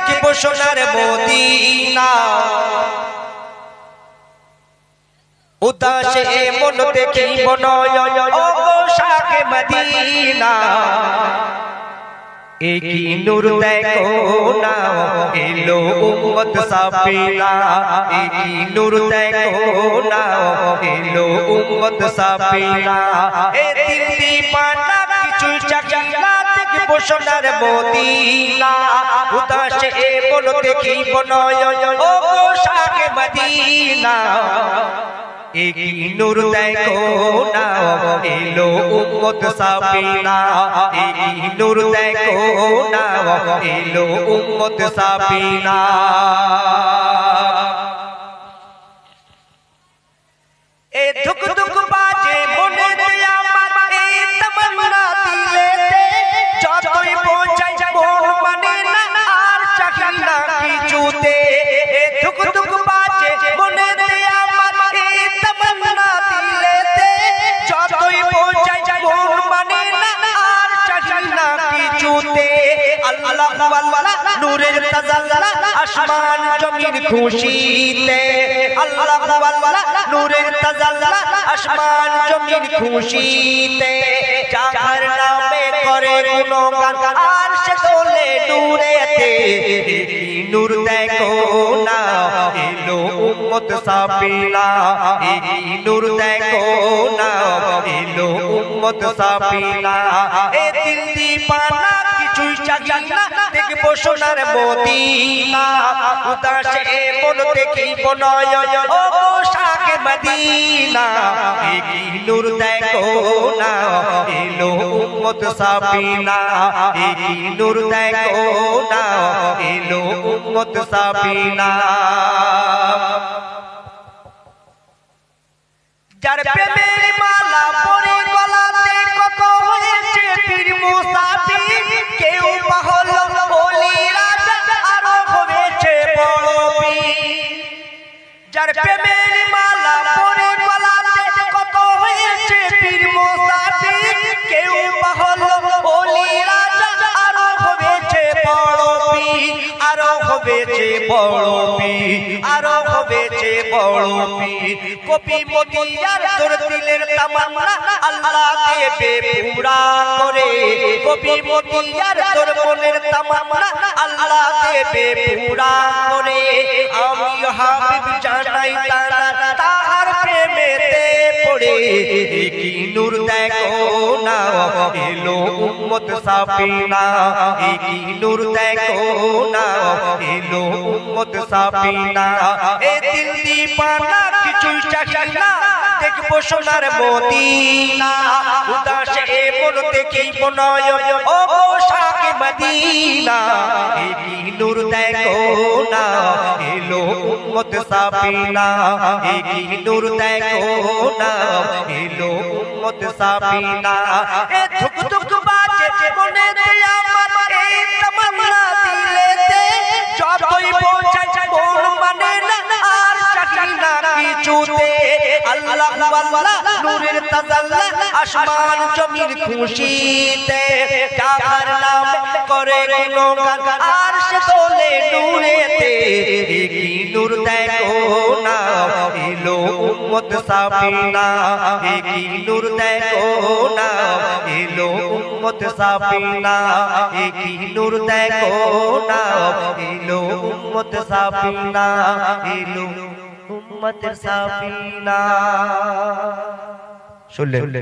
দেখব সোনার মদিনা উদাসে মন দেখিব নয় ও গো শাহে মদিনা একি নূর দেখো না এলো উম্মত সাফিনা একি নূর দেখো না এলো উম্মত সাফিনা এ দিল দিবানা কিছু চাকিনা দেখব সোনার মদিনা উদাসে মন দেখিব নয় ও গো শাহে মদিনা একি নূর দেখো না এলো উম্মত সাফিনা একি নূর দেখো না এলো উম্মত সাফিনা এ ধুক ধুক বাজে মনেতে আমার এই তমন্না দিলেতে যতই পৌঁছাই মন মানে না আর চাহি না কিছুতে এ ধুক ধুক বাজে মনেতে আমার এই তমন্না দিলেতে যতই পৌঁছাই মন মানে না আর চাহি না কিছুতে আল্লাহ আল্লাহ নূরের তাজাল্লা আসমান জমিন খুশিতে আল্লাহ আল্লাহ নূরের তাজাল্লা আসমান জমিন খুশিতে যার নামে করে গুণগান আর সে তোলে নূরেতে নূর দেখো না এলো উম্মত সাফিনা এই নূর দেখো না এলো উম্মত সাফিনা এ দিল দিবানা কিছুই চাহি না দেখব সোনার মদিনা উদাসে মন দেখিব নয় ও শাহে মদিনা একি নূর দেখো না এলো উম্মত সাফিনা একি নূর দেখো না এলো উম্মত সাফিনা যার প্রেমের মালা পরে গলাতে কত হয়েছে পীর মুসাফির কেউ বা হলো ওলি রাজা আরো হয়েছে বড় পীর যার প্রেমের মালা পরে গলাতে কত হয়েছে পীর মুসাফির কেউ বা হলো ওলি রাজা আরো হয়েছে বড় পীর আরো হয়েছে বড় পীর আরো হয়েছে বড় পীর কবি মদিয়ার তোর দিলের তামান্না আল্লাহ দেবে পুরা করে কবি মদিয়ার তোর মনের তামান্না আল্লাহ দেবে পুরা করে আমি হাবিব জানাই তারা তার প্রেমেতে পড়ে একি নূর দেখো না এলো উম্মত সাফিনা একি নূর দেখো না এলো উম্মত সাফিনা এ দিল দিবানা কিছু চাহি না দেখব সোনার মদিনা উদাসে মন দেখিব নয় ও গো শাহে মদিনা একি নূর দেখো না এলো উম্মত সাফিনা একি নূর দেখো না এলো উম্মত সাফিনা এ ধুক ধুক বাজে মনেতে আমার এই তমন্না দিলেতে যতই পৌঁছাই মন মানে না আর চাহি না কিছুতে আল্লাহ আল্লাহ নূরের তাজাল্লা আসমান জমিন খুশিতে যার নাম করে গুণগান আর সে তোলে নূরেতে একি নূর দেখো না এলো উম্মত সাফিনা একি নূর দেখো না এলো উম্মত সাফিনা একি নূর দেখো না এলো উম্মত সাফিনা এলো উম্মত সাফিনা শুনলে